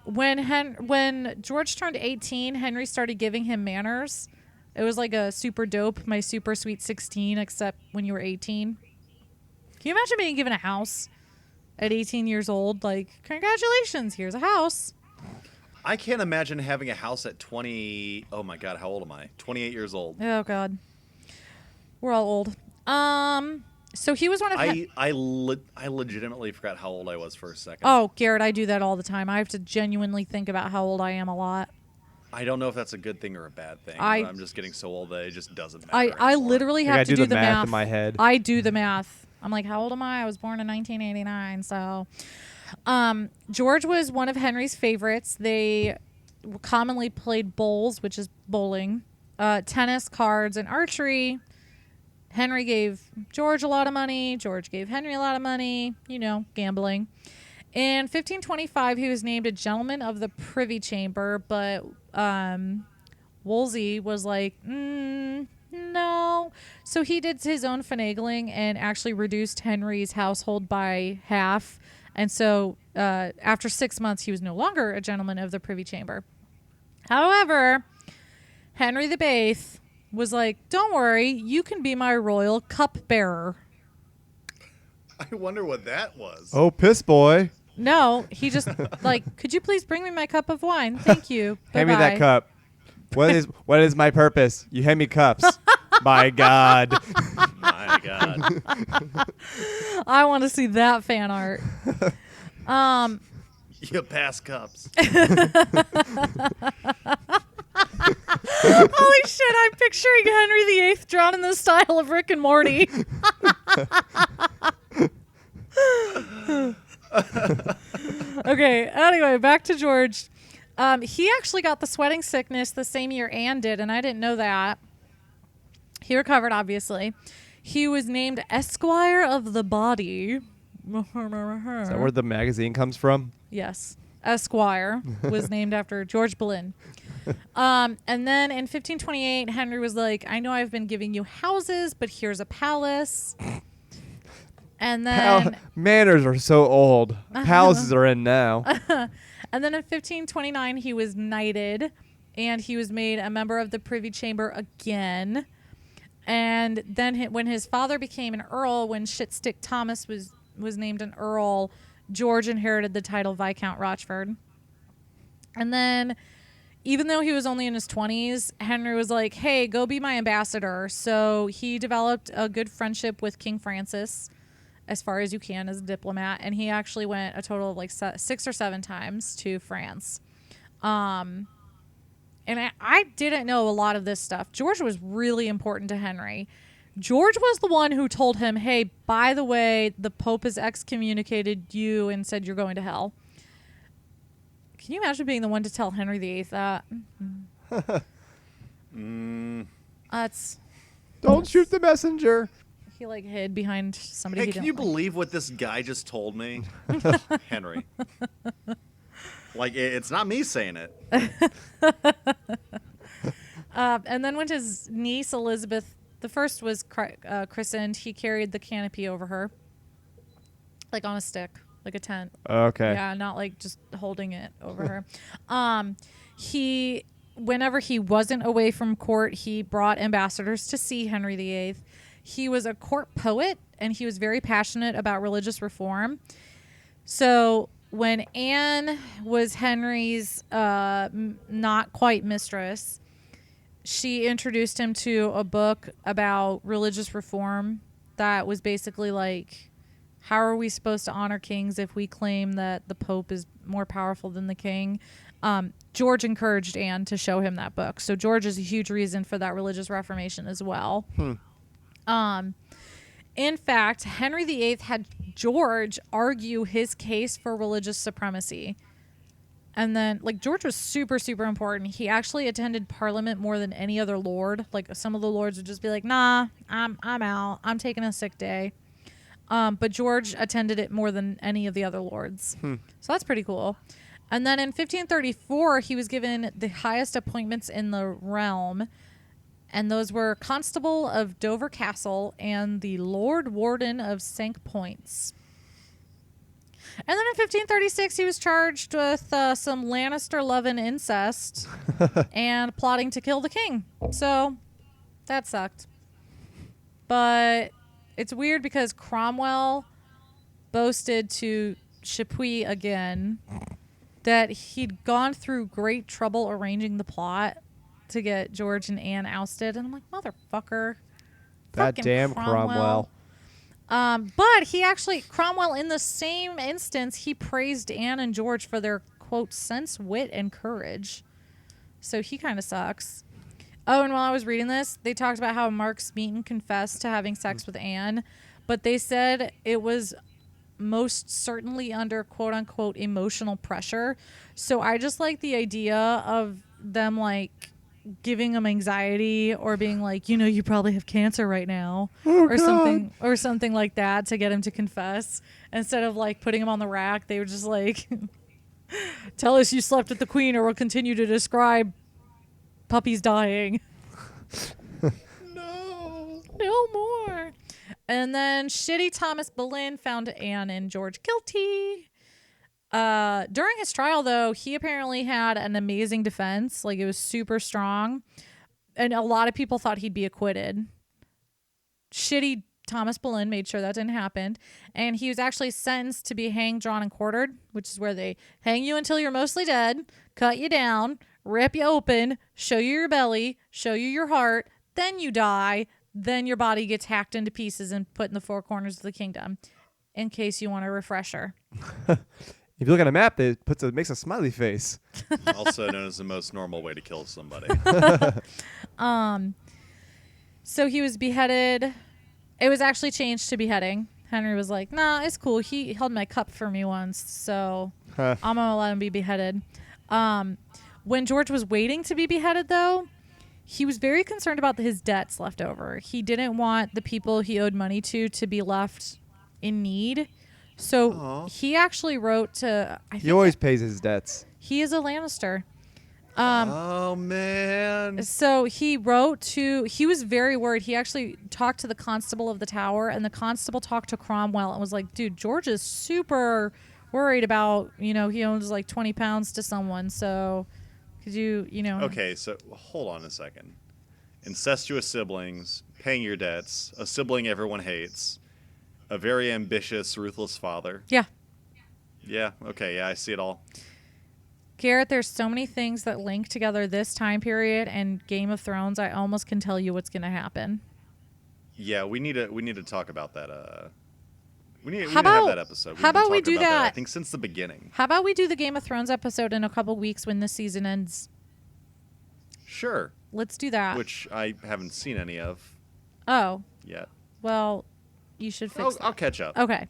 When George turned 18, Henry started giving him manners. It was like a super dope, my super sweet 16, except when you were 18. Can you imagine being given a house at 18 years old? Like, congratulations, here's a house. I can't imagine having a house at 20. Oh my God, how old am I? 28 years old. Oh God, we're all old. So he was one of. I legitimately forgot how old I was for a second. Oh, Garrett, I do that all the time. I have to genuinely think about how old I am a lot. I don't know if that's a good thing or a bad thing. I'm just getting so old that it just doesn't matter. I literally have to do the math in my head. I do the math. I'm like, how old am I? I was born in 1989, so. George was one of Henry's favorites. They commonly played bowls, which is bowling, tennis, cards, and archery. Henry gave George a lot of money. George gave Henry a lot of money. You know, gambling. In 1525, he was named a gentleman of the Privy Chamber, but Wolsey was like, no. So he did his own finagling and actually reduced Henry's household by half. And so after 6 months, he was no longer a gentleman of the Privy Chamber. However, Henry VIII was like, don't worry, you can be my royal cupbearer. I wonder what that was. Oh, piss boy. No, he just like, could you please bring me my cup of wine? Thank you. Hand me that cup. What is my purpose? You hand me cups. My God. My God. I want to see that fan art. You pass cups. Holy shit, I'm picturing Henry VIII drawn in the style of Rick and Morty. Okay, anyway, back to George. He actually got the sweating sickness the same year Anne did, and I didn't know that. He recovered, obviously. He was named Esquire of the Body. Is that where the magazine comes from? Yes. Esquire was named after George Boleyn. And then in 1528, Henry was like, I know I've been giving you houses, but here's a palace. And then manners are so old. Palaces are in now. And then in 1529, he was knighted, and he was made a member of the Privy Chamber again. And then when his father became an earl, when Shitstick Thomas was named an earl, George inherited the title Viscount Rochford. And then, even though he was only in his 20s, Henry was like, hey, go be my ambassador. So he developed a good friendship with King Francis, as far as you can as a diplomat. And he actually went a total of like 6 or 7 times to France. And I didn't know a lot of this stuff. George was really important to Henry. George was the one who told him, hey, by the way, the Pope has excommunicated you and said you're going to hell. Can you imagine being the one to tell Henry VIII that? Don't shoot the messenger. He like hid behind somebody. Hey, he can didn't you like. believe what this guy just told me? Henry. Like, it's not me saying it. And then when his niece Elizabeth I was christened, he carried the canopy over her, like on a stick, like a tent. Okay. Yeah, not like just holding it over her. Whenever he wasn't away from court, he brought ambassadors to see Henry VIII. He was a court poet, and he was very passionate about religious reform. So when Anne was Henry's not quite mistress, she introduced him to a book about religious reform that was basically like, how are we supposed to honor kings if we claim that the Pope is more powerful than the king? George encouraged Anne to show him that book. So George is a huge reason for that religious reformation as well. In fact, Henry VIII had George argue his case for religious supremacy. And then, like, George was super, super important. He actually attended Parliament more than any other lord. Like, some of the lords would just be like, nah, I'm out. I'm taking a sick day. But George attended it more than any of the other lords. So that's pretty cool. And then in 1534, he was given the highest appointments in the realm. And those were Constable of Dover Castle and the Lord Warden of Cinque Points. And then in 1536, he was charged with some Lannister love and incest and plotting to kill the king. So that sucked. But it's weird because Cromwell boasted to Chapuis again that he'd gone through great trouble arranging the plot to get George and Anne ousted. And I'm like, motherfucker. That Fucking damn Cromwell. But he actually, Cromwell, in the same instance, he praised Anne and George for their, quote, sense, wit, and courage. So he kind of sucks. Oh, and while I was reading this, they talked about how Mark Smeaton confessed to having sex with Anne, but they said it was most certainly under, quote unquote, emotional pressure. So I just like the idea of them, like, giving him anxiety or being like, you know, you probably have cancer right now, or something like that to get him to confess. Instead of like putting him on the rack, they were just like, tell us you slept with the queen or we'll continue to describe puppies dying. No more. And then shitty Thomas Boleyn found Anne and George guilty. During his trial, though, he apparently had an amazing defense. Like, it was super strong. And a lot of people thought he'd be acquitted. Shitty Thomas Boleyn made sure that didn't happen. And he was actually sentenced to be hanged, drawn, and quartered, which is where they hang you until you're mostly dead, cut you down, rip you open, show you your belly, show you your heart, then you die, then your body gets hacked into pieces and put in the four corners of the kingdom, in case you want a refresher. If you look at a map, it makes a smiley face. Also known as the most normal way to kill somebody. So he was beheaded. It was actually changed to beheading. Henry was like, nah, it's cool. He held my cup for me once, so I'm going to let him be beheaded. When George was waiting to be beheaded, though, he was very concerned about his debts left over. He didn't want the people he owed money to be left in need. So he actually wrote to... He always pays his debts. He is a Lannister. Oh, man. So he wrote to... He was very worried. He actually talked to the constable of the tower, and the constable talked to Cromwell and was like, dude, George is super worried about, you know, he owns like 20 pounds to someone, so could you know... Okay, so hold on a second. Incestuous siblings, paying your debts, a sibling everyone hates, a very ambitious, ruthless father. Yeah. Yeah, okay, yeah, I see it all. Garrett, there's so many things that link together this time period and Game of Thrones. I almost can tell you what's going to happen. Yeah, we need to talk about that. We need to How have that episode. how about we do that? I think since the beginning. How about we do the Game of Thrones episode in a couple weeks when this season ends? Sure. Let's do that. Which I haven't seen any of Oh, yet. well, you should fix that. I'll catch up. Okay.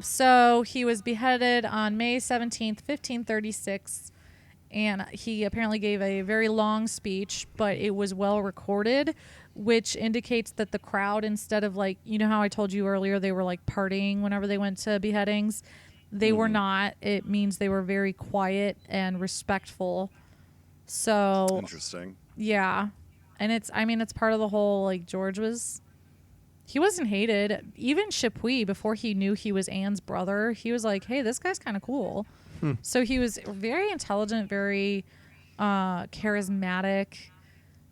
So he was beheaded on May 17th, 1536. And he apparently gave a very long speech, but it was well recorded, which indicates that the crowd, instead of like, you know how I told you earlier, they were like partying whenever they went to beheadings. They were not. It means they were very quiet and respectful. So Interesting. yeah. And it's part of the whole, like, he wasn't hated. Even Chapuis, before he knew he was Anne's brother, he was like, hey, this guy's kind of cool. So he was very intelligent, very charismatic.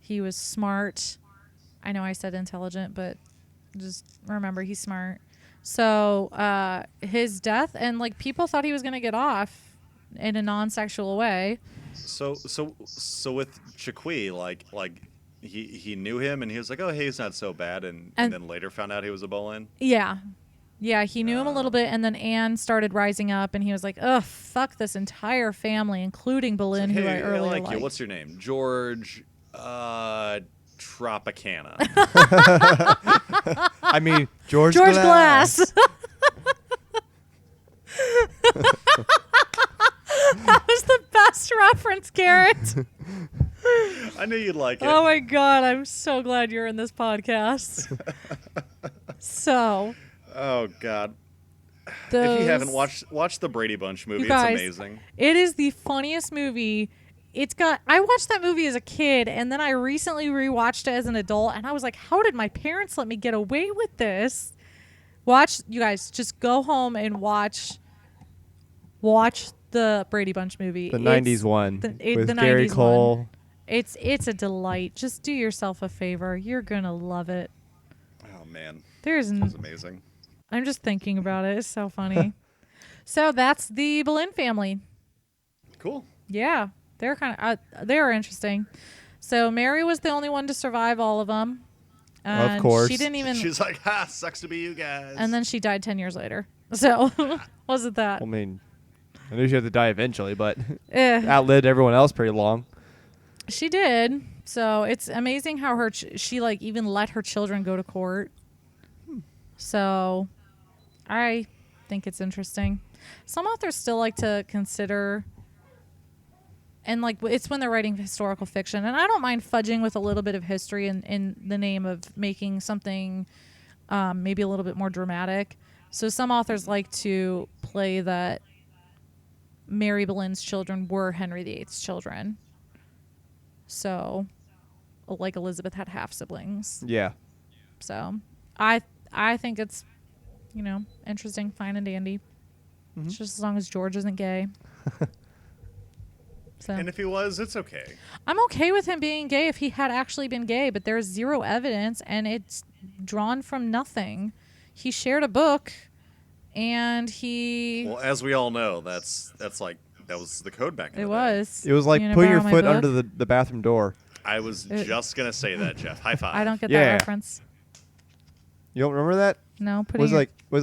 He was smart. I know I said intelligent, but just remember he's smart. So his death, and like people thought he was going to get off in a non-sexual way. So with Chapuis, like he knew him and he was like, oh, hey, he's not so bad, and then later found out he was a Boleyn. Yeah, he knew him a little bit, and then Anne started rising up, and he was like, ugh, fuck this entire family, including Boleyn, Like, who hey, I earlier like liked. you. What's your name? George Tropicana. I mean, George Glass. That was the best reference, Garrett. I knew you'd like it. Oh my God, I'm so glad you're in this podcast. So... Oh God! Those, if you haven't watched the Brady Bunch movie, you guys, it's amazing. It is the funniest movie. I watched that movie as a kid, and then I recently rewatched it as an adult, and I was like, how did my parents let me get away with this? You guys, just go home and watch the Brady Bunch movie. The 90s one with the Gary 90s Cole. One. It's a delight. Just do yourself a favor. You're gonna love it. Oh Man, There's it was amazing. I'm just thinking about it. It's so funny. So that's the Boleyn family. Cool. Yeah, they're interesting. So Mary was the only one to survive all of them. Of course. She didn't even. She's like, ha, sucks to be you guys. And then she died 10 years later. So wasn't that? I mean, I knew she had to die eventually, but Eh, outlived everyone else pretty long. she did. So it's amazing how she like even let her children go to court. So I think it's interesting. Some authors still like to consider, and like it's when they're writing historical fiction, and I don't mind fudging with a little bit of history in the name of making something maybe a little bit more dramatic. So some authors like to play that Mary Boleyn's children were Henry VIII's children. So like Elizabeth had half siblings. Yeah. So I think it's, interesting, fine and dandy. Mm-hmm. It's just as long as George isn't gay. So And if he was, it's okay. I'm okay with him being gay if he had actually been gay, but there's zero evidence and it's drawn from nothing. He shared a book and Well, as we all know, that was the code back in the it day. was. It was like You gonna putting your borrow my foot book? under the bathroom door. I was just going to say that, Jeff. High five. I don't get Yeah. that reference. You don't remember that? No, Was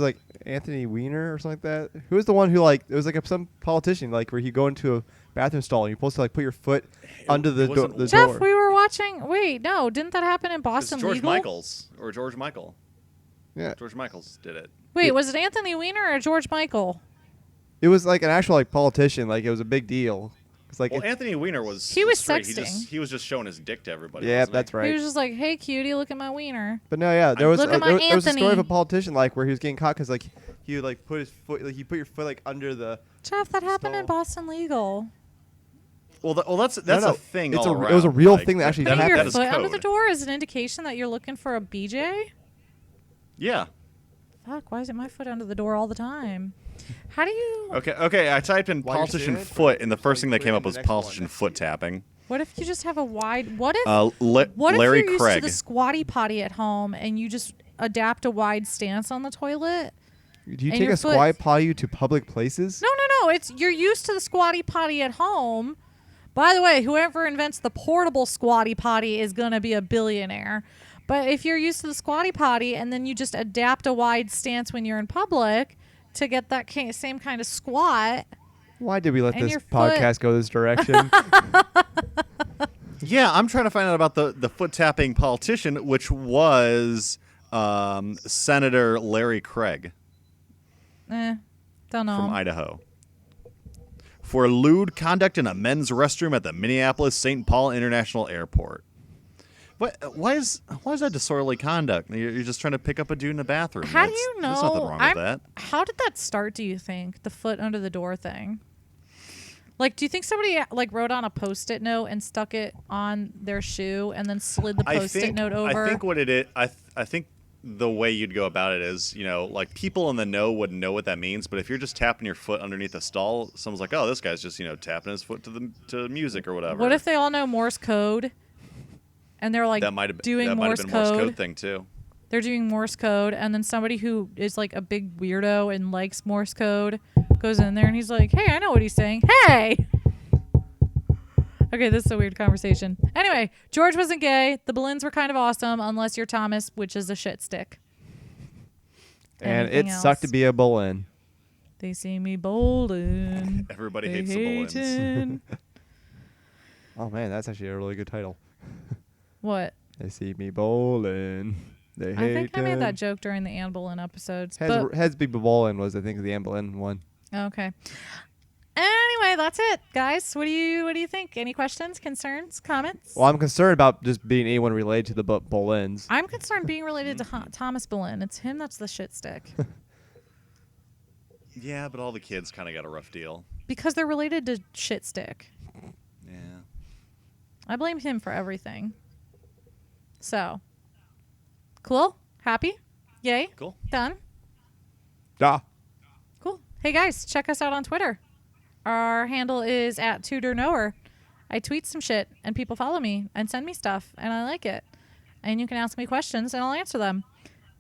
like Anthony Weiner or something like that? Who was the one who it was like some politician where you go into a bathroom stall and you're supposed to put your foot under the wasn't- the Jeff, door. we were watching. Wait, no, didn't that happen in It's Boston George Legal? Michaels or George Michael. Yeah. George Michaels did it. Wait, was it Anthony Weiner or George Michael? It was like an actual politician. Like it was a big deal. It's like Well, Anthony Weiner was. He was straight. sexting. He was just showing his dick to everybody. yeah, wasn't he? that's right. He was just like, "Hey, cutie, look at my wiener." But no, yeah, there was Look at my there was a story of a Anthony. politician where he was getting caught because he would put his foot you put your foot under the. Jeff, that happened in Stall. Boston Legal. Well, that's No, a thing. It's all it was a around. real thing that actually Putting happened. your that is foot under the code. door is an indication that you're looking for a BJ. Yeah. Fuck, why is it my foot under the door all the time? How do you? Okay. I typed in While you're politician saying it, foot, and the first thing put that it came in up the was next one. politician foot tapping. What if you just have a wide? What if? What Larry if you're Craig. used to the squatty potty at home and you just adapt a wide stance on the toilet? Do you And take your a foot- squatty potty to public places? No. It's you're used to the squatty potty at home. By the way, whoever invents the portable squatty potty is gonna be a billionaire. But if you're used to the squatty potty and then you just adapt a wide stance when you're in public to get that same kind of squat, Why did we let And this your foot- podcast go this direction? Yeah, I'm trying to find out about the foot tapping politician, which was Senator Larry Craig don't know. from Idaho. For lewd conduct in a men's restroom at the Minneapolis St. Paul International Airport. Why is that disorderly conduct? You're just trying to pick up a dude in the bathroom. How do you know? There's nothing wrong with that. How did that start? Do you think the foot under the door thing? Like, do you think somebody wrote on a Post-it note and stuck it on their shoe and then slid the Post-it note over? I think what it is. I think the way you'd go about it is, people in the know would know what that means. But if you're just tapping your foot underneath a stall, someone's like, "Oh, this guy's just tapping his foot to music or whatever." What if they all know Morse code? And they're like that might have doing that might Morse have been a Morse code. code thing too. They're doing Morse code, and then somebody who is like a big weirdo and likes Morse code goes in there and he's like, "Hey, I know what he's saying. Hey!" Okay, this is a weird conversation. Anyway, George wasn't gay. The Boleyns were kind of awesome, unless you're Thomas, which is a shit stick. and Anything it sucked to else? be a Boleyn. They see me Boleyn. Everybody They hates the Boleyns. hatin'. Oh man, that's actually a really good title. What? They see me bowling. They I hate think I made that joke during the Anne Boleyn episodes. But Heads be bowling was I think the Anne Boleyn one. okay. Anyway, that's it, guys. What do you think? Any questions, concerns, comments? Well, I'm concerned about just being anyone related to the Boleyns. I'm concerned being related to Thomas Boleyn. It's him that's the shit stick. Yeah, but all the kids kind of got a rough deal. Because they're related to shit stick. Yeah. I blame him for everything. So, cool? Happy? Yay? Cool. Done? Da. Cool. Hey guys, check us out on Twitter. Our handle is @TutorKnower. I tweet some shit and people follow me and send me stuff and I like it. And you can ask me questions and I'll answer them.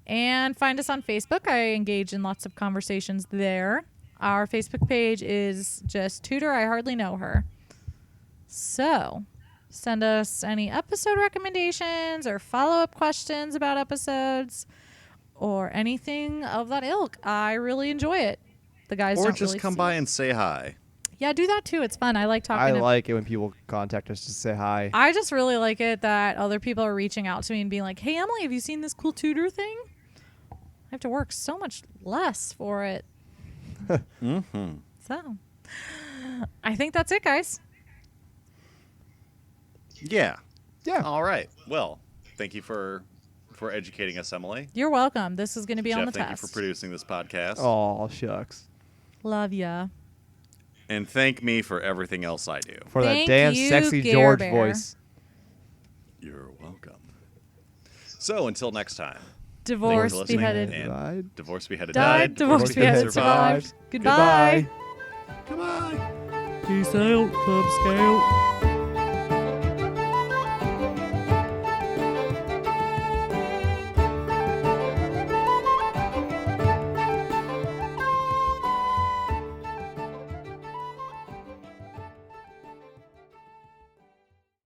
And find us on Facebook. I engage in lots of conversations there. Our Facebook page is just Tutor I Hardly Know Her. So send us any episode recommendations or follow-up questions about episodes or anything of that ilk. I really enjoy it. The guys Or don't just really come see by it. and say hi. Yeah, do that too. It's fun. I like talking I to like it when people contact us to say hi. I just really like it that other people are reaching out to me and being like, "Hey, Emily, have you seen this cool tutor thing?" I have to work so much less for it. Mm-hmm. So, I think that's it, guys. Yeah. Yeah. All right. Well, thank you for educating us, Emily. You're welcome. This is going to be Jeff, on the thank test. you for producing this podcast. Oh, shucks. Love ya. And thank me for everything else I do. For that Thank damn you, sexy Gare George Bear. voice. You're welcome. So until next time. Divorce, Thanks for listening. beheaded, And Died. Divorce, beheaded, died. Divorce, Divorce, beheaded, beheaded, survived. Goodbye. Goodbye. Goodbye. Peace out, Cub Scout.